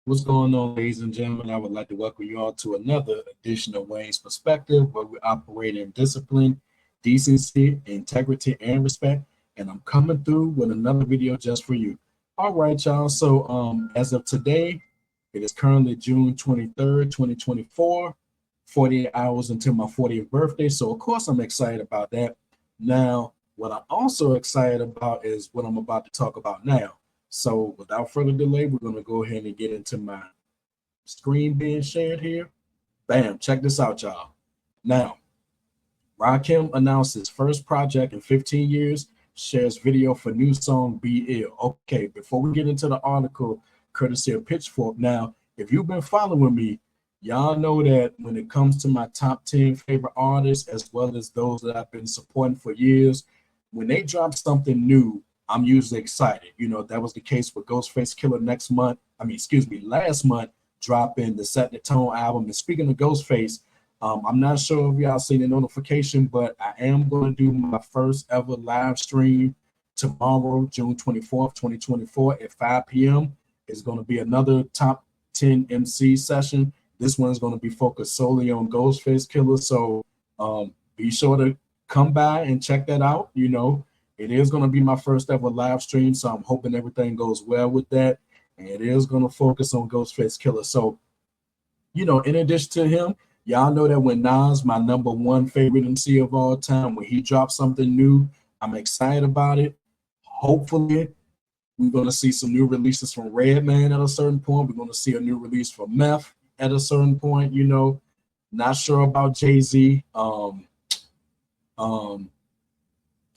What's going on, ladies and gentlemen? I would like to welcome you all to another edition of Wayne's Perspective, where we operate in discipline, decency, integrity, and respect. And I'm coming through with another video just for you. All right, y'all. So, as of today, it is currently June 23rd, 2024, 48 hours until my 40th birthday. So, of course, I'm excited about that. Now, what I'm also excited about is what I'm about to talk about now. So without further delay, we're going to go ahead and get into my screen being shared here. Bam, check this out, y'all. Now, Rakim announced his first project in 15 years, shares video for new song Be Ill. Okay, before we get into the article, courtesy of Pitchfork. Now, if you've been following me, y'all know that when it comes to my top 10 favorite artists, as well as those that I've been supporting for years, when they drop something new, I'm usually excited. You know, that was the case with Ghostface Killer last month, dropping the Set the Tone album. And speaking of Ghostface, I'm not sure if y'all seen the notification, but I am going to do my first ever live stream tomorrow, June 24th, 2024 at 5 p.m. It's going to be another top 10 MC session. This one is going to be focused solely on Ghostface Killer. So be sure to come by and check that out. You know, it is going to be my first ever live stream. So I'm hoping everything goes well with that. And it is going to focus on Ghostface Killer. So, you know, in addition to him, y'all know that when Nas, my number one favorite MC of all time, when he drops something new, I'm excited about it. Hopefully, we're going to see some new releases from Redman at a certain point. We're going to see a new release from Meth at a certain point. You know, not sure about Jay Z. Um,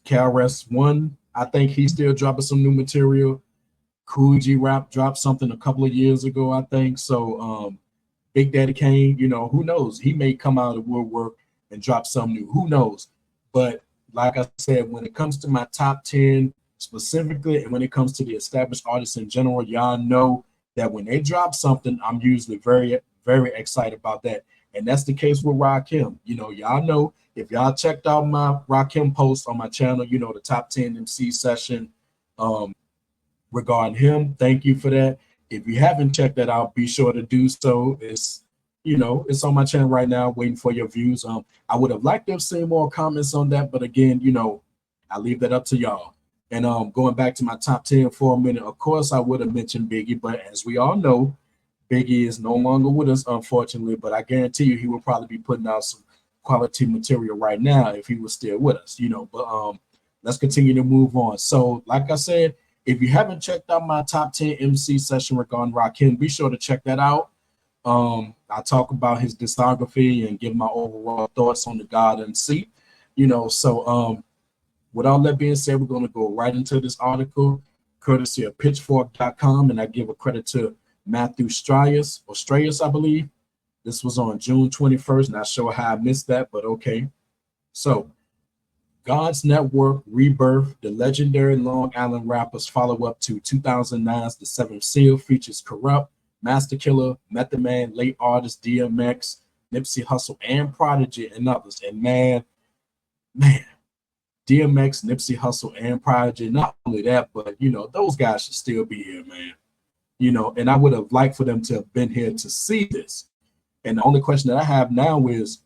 KRS One, I think he's still dropping some new material. Cool G Rap dropped something a couple of years ago, I think. So, Big Daddy Kane, you know, who knows? He may come out of woodwork and drop something new. Who knows? But like I said, when it comes to my top 10 specifically, and when it comes to the established artists in general, y'all know that when they drop something, I'm usually very, very excited about that. And that's the case with Rakim. You know, y'all know if y'all checked out my Rakim post on my channel, you know, the top 10 MC session regarding him. Thank you for that. If you haven't checked that out, be sure to do so. It's, you know, it's on my channel right now, waiting for your views. I would have liked to have seen more comments on that, but again, you know, I leave that up to y'all. And going back to my top 10 for a minute, of course I would have mentioned Biggie, but as we all know, Biggie is no longer with us, unfortunately. But I guarantee you, he will probably be putting out some quality material right now if he was still with us, you know. But let's continue to move on. So, like I said, if you haven't checked out my top 10 MC session regarding Rakim, be sure to check that out. I talk about his discography and give my overall thoughts on the God and Seat, you know. So, with all that being said, we're going to go right into this article, courtesy of Pitchfork.com, and I give a credit to Matthew Strauss, I believe. This was on June 21st. Not sure how I missed that, but okay. So, God's Network Rebirth, the legendary Long Island rappers follow up to 2009's The Seventh Seal, features Corrupt, Master Killer, Method Man, late artist DMX, Nipsey Hussle, and Prodigy, and others. And man, DMX, Nipsey Hussle, and Prodigy, not only that, but, you know, those guys should still be here, man. You know, and I would have liked for them to have been here to see this. And the only question that I have now is,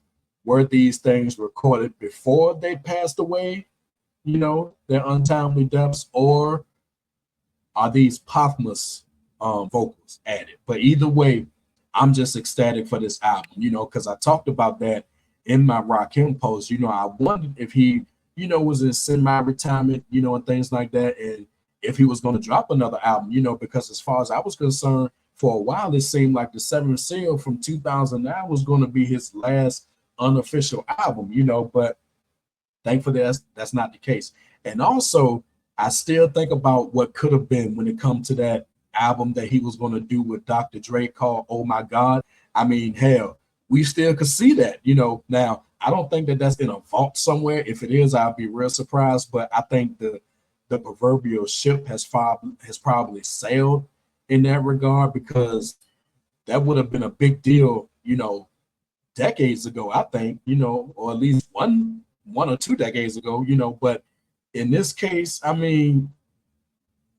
were these things recorded before they passed away, you know, their untimely deaths, or are these posthumous vocals added? But either way, I'm just ecstatic for this album, you know, because I talked about that in my Rakim post. You know, I wondered if he, you know, was in semi-retirement, you know, and things like that, and if he was going to drop another album, you know, because as far as I was concerned, for a while it seemed like the Seventh Seal from 2009 was going to be his last unofficial album, you know, but thankfully that's not the case. And also, I still think about what could have been when it comes to that album that he was going to do with Dr. Dre called Oh My God. I mean, hell, we still could see that, you know. Now, I don't think that that's in a vault somewhere. If it is, I'll be real surprised. But I think the proverbial ship has probably sailed in that regard, because that would have been a big deal, you know, decades ago, I think, you know, or at least one or two decades ago, you know. But in this case, I mean,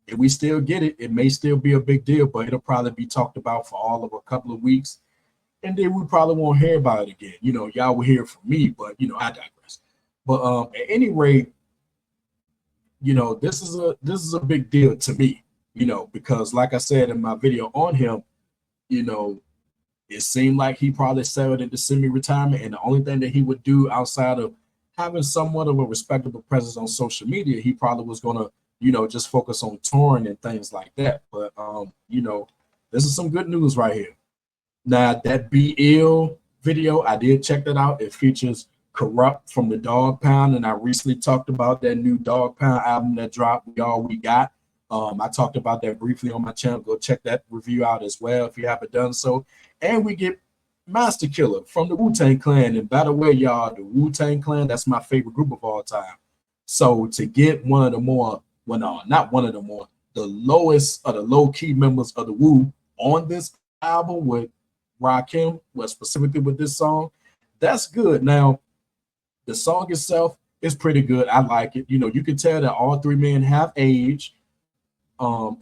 if we still get it, it may still be a big deal, but it'll probably be talked about for all of a couple of weeks, and then we probably won't hear about it again. Y'all will hear from me, but I digress. But at any rate, this is a big deal to me, because like I said in my video on him, you know, it seemed like he probably settled into semi-retirement, and the only thing that he would do outside of having somewhat of a respectable presence on social media, he probably was gonna, just focus on touring and things like that. But this is some good news right here. Now that Be Ill video, I did check that out. It features Corrupt from the Dog Pound, and I recently talked about that new Dog Pound album that dropped, We All We Got. I talked about that briefly on my channel. Go check that review out as well if you haven't done so. And we get Master Killer from the Wu-Tang Clan. And by the way, y'all, the Wu-Tang Clan, that's my favorite group of all time. So to get one of the more, well, no, not one of the more, the lowest of the low-key members of the Wu on this album with Rakim, well, specifically with this song, that's good. Now, the song itself is pretty good. I like it. You can tell that all three men have aged.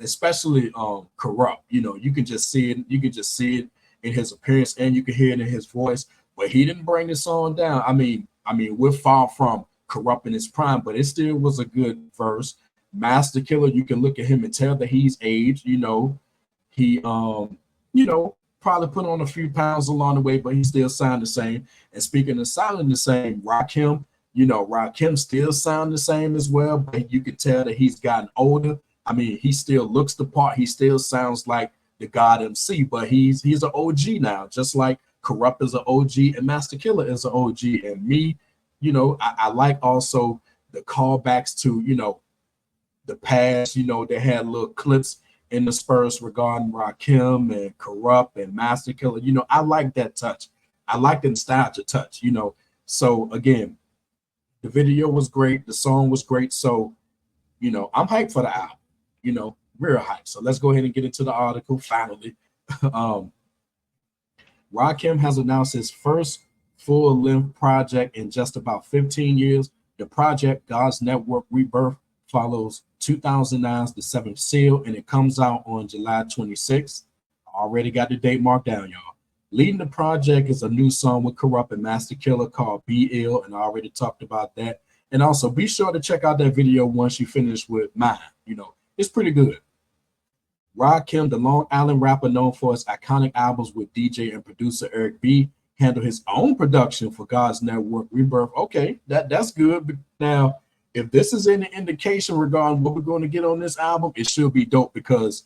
Especially Corrupt. You can just see it. You can just see it in his appearance, and you can hear it in his voice. But he didn't bring the song down. I mean, we're far from Corrupt in his prime, but it still was a good verse. Master Killer, you can look at him and tell that he's aged. He probably put on a few pounds along the way, but he still sound the same. And speaking of sounding the same, Rakim, Rakim still sound the same as well, but you can tell that he's gotten older. I mean, he still looks the part. He still sounds like the God MC, but he's an OG now, just like Corrupt is an OG and Master Killer is an OG. And me, I like also the callbacks to, the past. They had little clips in the Spurs regarding Rakim and Corrupt and Master Killer. I like that touch. I like the nostalgia touch, So again, the video was great. The song was great. So, I'm hyped for the album. Real hype. So let's go ahead and get into the article finally. Rakim has announced his first full-length project in just about 15 years. The project, God's Network Rebirth, follows 2009's The Seventh Seal, and it comes out on July 26th. Already got the date marked down, y'all. Leading the project is a new song with Corrupt and Master Killer called Be Ill, and I already talked about that. And also be sure to check out that video once you finish with mine. It's pretty good. Rakim, the Long Island rapper known for his iconic albums with DJ and producer Eric B, handled his own production for God's Network Rebirth. Okay, that's good. Now, if this is any indication regarding what we're going to get on this album, it should be dope because,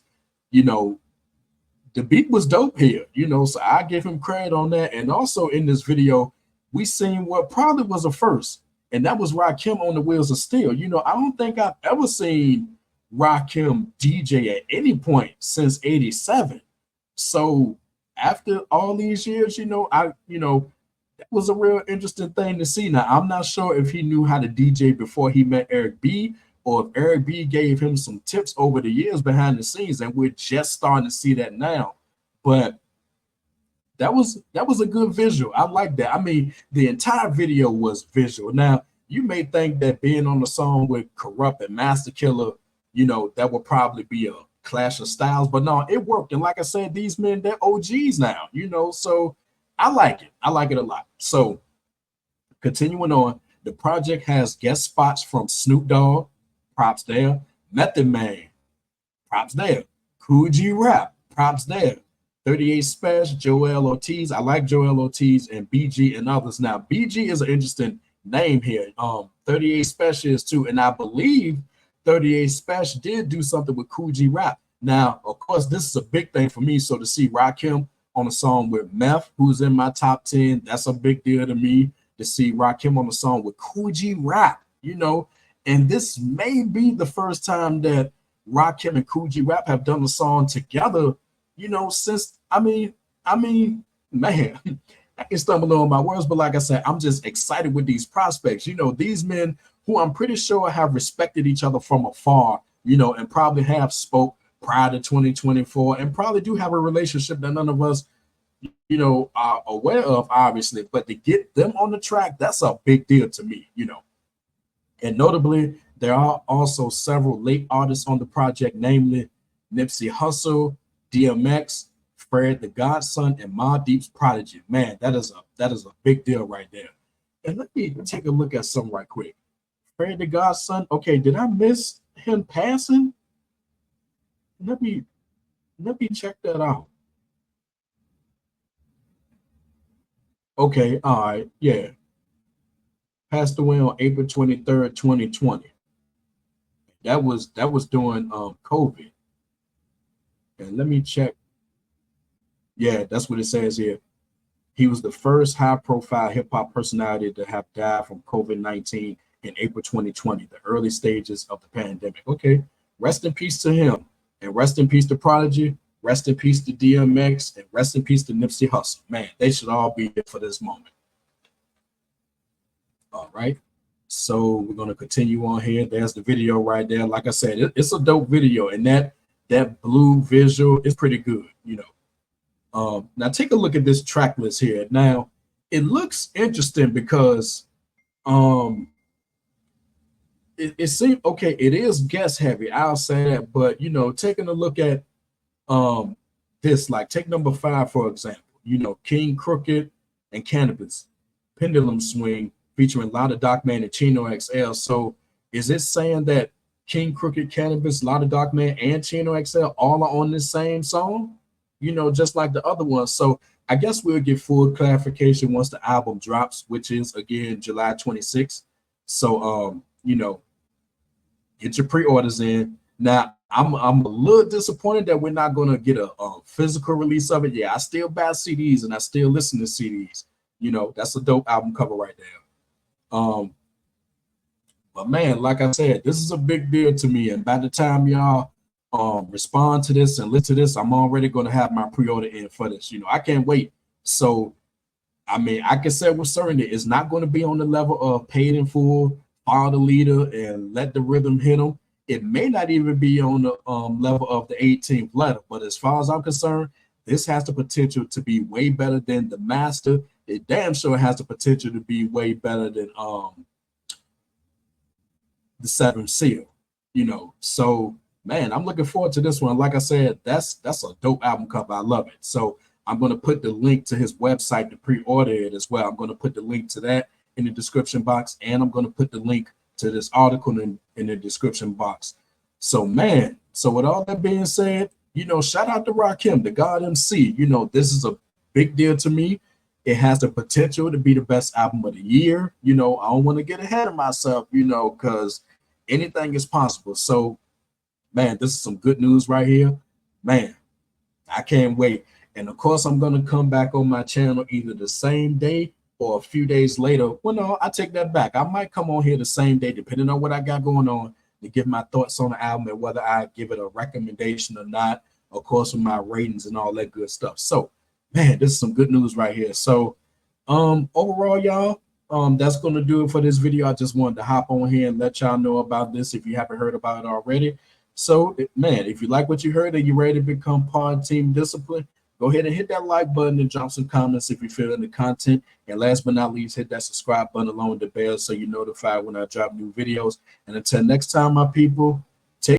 the beat was dope here, so I give him credit on that. And also in this video, we seen what probably was a first, and that was Rakim on the Wheels of Steel. I don't think I've ever seen Rakim DJ at any point since '87. So after all these years, that was a real interesting thing to see. Now, I'm not sure if he knew how to DJ before he met Eric B, or if Eric B gave him some tips over the years behind the scenes, and we're just starting to see that now. But that was a good visual. I like that. I mean, the entire video was visual. Now, you may think that being on the song with Corrupt and Master Killer, that would probably be a clash of styles, but no, it worked. And like I said, these men, they're OGs now, so I like it. I like it a lot. So continuing on, the project has guest spots from Snoop Dogg, props there, Method Man, props there, Kool G Rap, props there, 38 Special, Joel Ortiz. I like Joel Ortiz and BG and others. Now, BG is an interesting name here. 38 Special is too, and I believe 38 Special did do something with Kool G Rap. Now, of course, this is a big thing for me. So to see Rakim on a song with Meth, who's in my top 10, that's a big deal to me. To see Rakim on a song with Kool G Rap, and this may be the first time that Rakim and Kool G Rap have done a song together, since I mean, man, I can stumble on my words, but like I said, I'm just excited with these prospects. These men who I'm pretty sure have respected each other from afar, and probably have spoke prior to 2024, and probably do have a relationship that none of us, are aware of, obviously. But to get them on the track, that's a big deal to me, And notably, There are also several late artists on the project, namely Nipsey Hussle, DMX, Fred the Godson, and Ma Deep's Prodigy. Man, that is a big deal right there. And let me take a look at something right quick. Fred the Godson. Okay, did I miss him passing? Let me check that out. Okay, all right, yeah. Passed away on April 23rd, 2020. That was during COVID. And let me check. Yeah, that's what it says here. He was the first high-profile hip-hop personality to have died from COVID-19 in April 2020, the early stages of the pandemic. Okay, rest in peace to him, and rest in peace to Prodigy, rest in peace to DMX, and rest in peace to Nipsey Hussle. Man, they should all be here for this moment. All right. So we're gonna continue on here. There's the video right there. Like I said, it's a dope video, and that blue visual is pretty good, you know. Now take a look at this track list here. Now it looks interesting because um it seems okay, it is guest heavy, I'll say that, but you know, taking a look at um this, like take number 5 for example, you know, King Crooked and Cannabis, Pendulum Swing, featuring Lotta Darkman and Chino XL. So is it saying that King Crooked, Cannabis, Lotta Darkman, and Chino XL all are on this same song? You know, just like the other ones. So I guess we'll get full clarification once the album drops, which is again July 26th. So you know, get your pre-orders in. Now I'm a little disappointed that we're not gonna get a physical release of it. Yeah, I still buy CDs and I still listen to CDs. You know, that's a dope album cover right there. But man, like I said, this is a big deal to me. And by the time y'all respond to this and listen to this, I'm already going to have my pre-order in for this. You know, I can't wait. So, I mean, I can say with certainty it's not going to be on the level of Paid in Full, Follow the Leader, and Let the Rhythm Hit Them. It may not even be on the level of the 18th letter. But as far as I'm concerned, this has the potential to be way better than the Master. It damn sure has the potential to be way better than the Seventh Seal. You know, so man, I'm looking forward to this one. Like I said, that's a dope album cover. I love it. So I'm going to put the link to his website to pre-order it as well. I'm going to put the link to that in the description box, and I'm going to put the link to this article in the description box. So man, so with all that being said, you know, shout out to Rakim, the God MC. You know, this is a big deal to me. It has the potential to be the best album of the year. You know, I don't want to get ahead of myself, you know, because anything is possible. So man, this is some good news right here. Man, I can't wait. And of course, I'm going to come back on my channel either the same day or a few days later. Well, no, I take that back. I might come on here the same day, depending on what I got going on, to give my thoughts on the album and whether I give it a recommendation or not, of course, with my ratings and all that good stuff. So, man, this is some good news right here. So, overall, y'all, that's going to do it for this video. I just wanted to hop on here and let y'all know about this if you haven't heard about it already. So, man, if you like what you heard and you're ready to become part of Team Discipline, go ahead and hit that like button and drop some comments if you feel in the content. And last but not least, hit that subscribe button along with the bell so you're notified when I drop new videos. And until next time, my people,